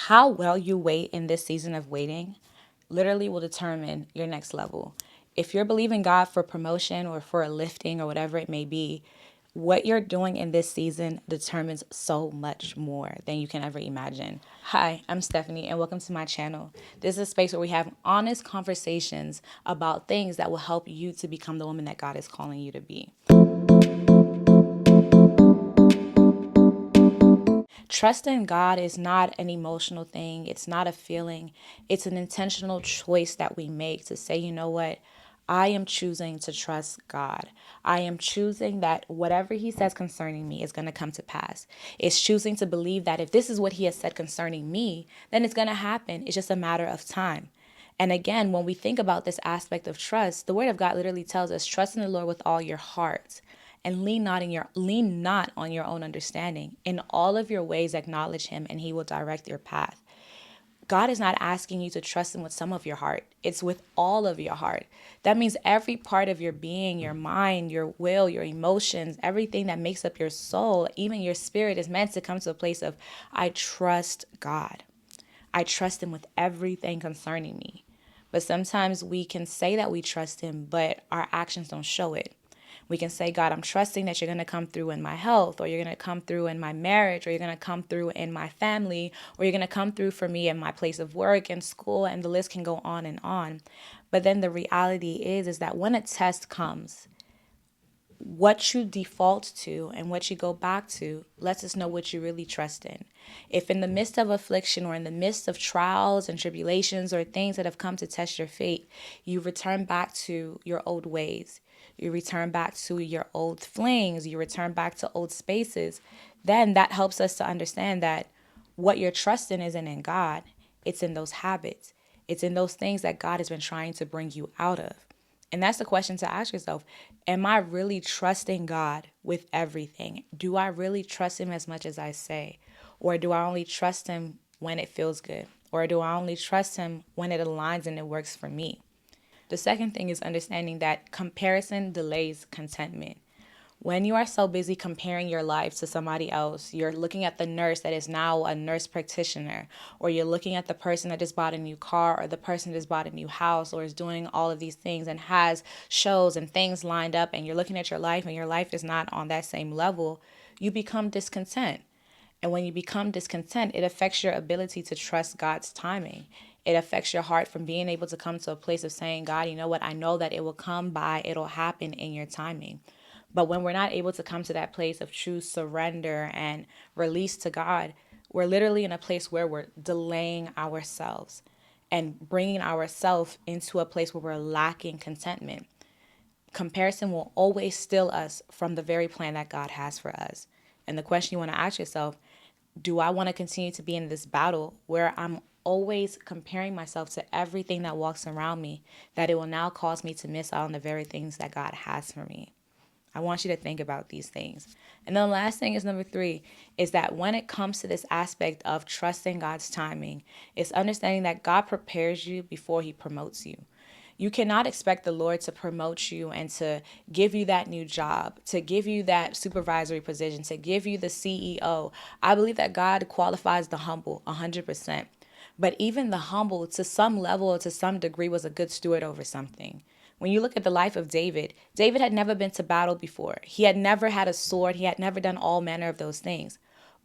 How well you wait in this season of waiting literally will determine your next level. If you're believing God for promotion or for a lifting or whatever it may be, what you're doing in this season determines so much more than you can ever imagine. Hi, I'm Stephanie, and welcome to my channel. This is a space where we have honest conversations about things that will help you to become the woman that God is calling you to be. Trust in God is not an emotional thing. It's not a feeling. It's an intentional choice that we make to say, you know what? I am choosing to trust God. I am choosing that whatever He says concerning me is going to come to pass. It's choosing to believe that if this is what He has said concerning me, then it's going to happen. It's just a matter of time. And again, when we think about this aspect of trust, the Word of God literally tells us, trust in the Lord with all your heart and lean not on your own understanding. In all of your ways acknowledge Him and He will direct your path. God is not asking you to trust Him with some of your heart. It's with all of your heart. That means every part of your being, your mind, your will, your emotions, everything that makes up your soul, even your spirit is meant to come to a place of, I trust God. I trust Him with everything concerning me. But sometimes we can say that we trust Him, but our actions don't show it. We can say, God, I'm trusting that you're going to come through in my health, or you're going to come through in my marriage, or you're going to come through in my family, or you're going to come through for me in my place of work and school, and the list can go on and on. But then the reality is that when a test comes, what you default to and what you go back to lets us know what you really trust in. If in the midst of affliction or in the midst of trials and tribulations or things that have come to test your faith, you return back to your old ways, you return back to your old flings, you return back to old spaces, then that helps us to understand that what you're trusting isn't in God, it's in those habits. It's in those things that God has been trying to bring you out of. And that's the question to ask yourself. Am I really trusting God with everything? Do I really trust Him as much as I say? Or do I only trust Him when it feels good? Or do I only trust Him when it aligns and it works for me? The second thing is understanding that comparison delays contentment. When you are so busy comparing your life to somebody else, you're looking at the nurse that is now a nurse practitioner, or you're looking at the person that just bought a new car, or the person that just bought a new house, or is doing all of these things and has shows and things lined up, and you're looking at your life and your life is not on that same level, you become discontent. And when you become discontent, it affects your ability to trust God's timing. It affects your heart from being able to come to a place of saying, God, you know what? I know that it will come by, it'll happen in your timing. But when we're not able to come to that place of true surrender and release to God, we're literally in a place where we're delaying ourselves and bringing ourselves into a place where we're lacking contentment. Comparison will always steal us from the very plan that God has for us. And the question you want to ask yourself, do I want to continue to be in this battle where I'm always comparing myself to everything that walks around me, that it will now cause me to miss out on the very things that God has for me? I want you to think about these things. And then the last thing is number 3, is that when it comes to this aspect of trusting God's timing, it's understanding that God prepares you before He promotes you. You cannot expect the Lord to promote you and to give you that new job, to give you that supervisory position, to give you the CEO. I believe that God qualifies the humble 100%. But even the humble, to some level, to some degree, was a good steward over something. When you look at the life of David, David had never been to battle before. He had never had a sword. He had never done all manner of those things.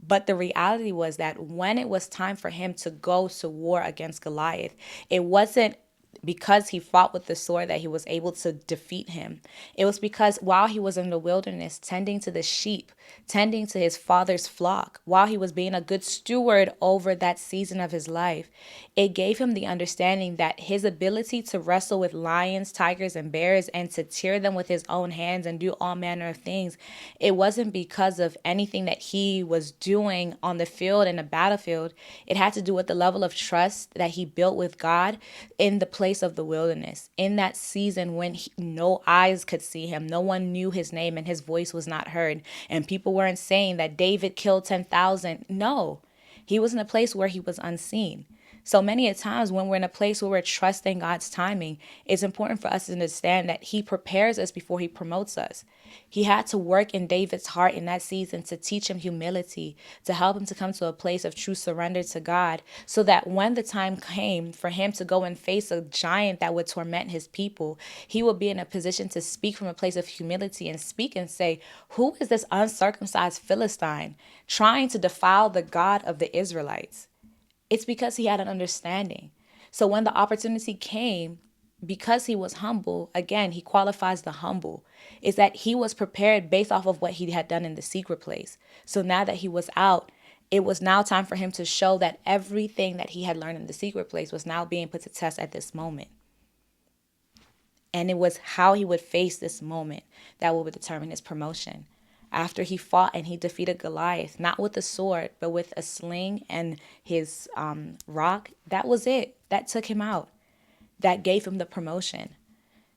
But the reality was that when it was time for him to go to war against Goliath, it wasn't because he fought with the sword that he was able to defeat him. It was because while he was in the wilderness tending to the sheep, tending to his father's flock, while he was being a good steward over that season of his life, it gave him the understanding that his ability to wrestle with lions, tigers, and bears and to tear them with his own hands and do all manner of things, it wasn't because of anything that he was doing on the field and the battlefield. It had to do with the level of trust that he built with God in the place of the wilderness, in that season when no eyes could see him, no one knew his name, and his voice was not heard, and people weren't saying that David killed 10,000. No, he was in a place where he was unseen. So many a times when we're in a place where we're trusting God's timing, it's important for us to understand that he prepares us before he promotes us. He had to work in David's heart in that season to teach him humility, to help him to come to a place of true surrender to God, so that when the time came for him to go and face a giant that would torment his people, he would be in a position to speak from a place of humility and speak and say, "Who is this uncircumcised Philistine trying to defile the God of the Israelites?" It's because he had an understanding. So when the opportunity came, because he was humble, again, he qualifies the humble, is that he was prepared based off of what he had done in the secret place. So now that he was out, it was now time for him to show that everything that he had learned in the secret place was now being put to test at this moment. And it was how he would face this moment that would determine his promotion. After he fought and he defeated Goliath, not with a sword, but with a sling and his rock, that was it. That took him out. That gave him the promotion.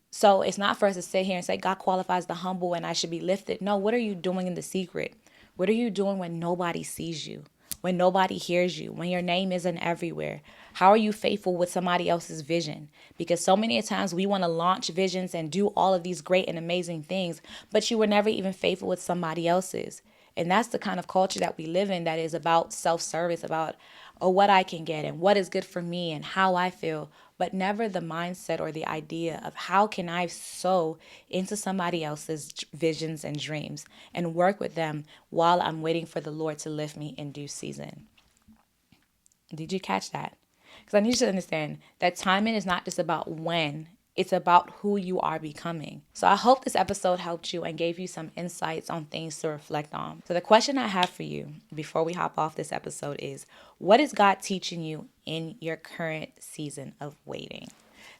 So it's not for us to sit here and say, God qualifies the humble and I should be lifted. No, what are you doing in the secret? What are you doing when nobody sees you? When nobody hears you? When your name isn't everywhere? How are you faithful with somebody else's vision? Because so many times we want to launch visions and do all of these great and amazing things, but you were never even faithful with somebody else's. And that's the kind of culture that we live in, that is about self-service, about what I can get and what is good for me and how I feel, but never the mindset or the idea of how can I sow into somebody else's visions and dreams and work with them while I'm waiting for the Lord to lift me in due season. Did you catch that? Because I need you to understand that timing is not just about when, it's about who you are becoming. So I hope this episode helped you and gave you some insights on things to reflect on. So the question I have for you before we hop off this episode is, what is God teaching you in your current season of waiting?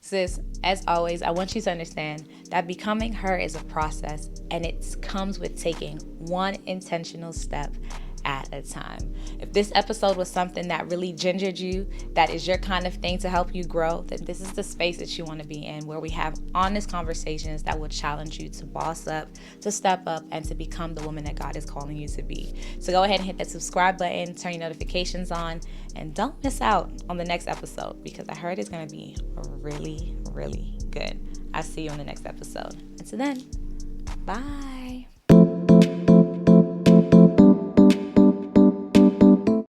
Sis, as always, I want you to understand that becoming her is a process, and it comes with taking one intentional step at a time. If this episode was something that really gingered you, that is your kind of thing to help you grow, then this is the space that you want to be in, where we have honest conversations that will challenge you to boss up, to step up, and to become the woman that God is calling you to be. So go ahead and hit that subscribe button, turn your notifications on, and don't miss out on the next episode, because I heard it's going to be really, really good. I'll see you on the next episode. Until then, bye.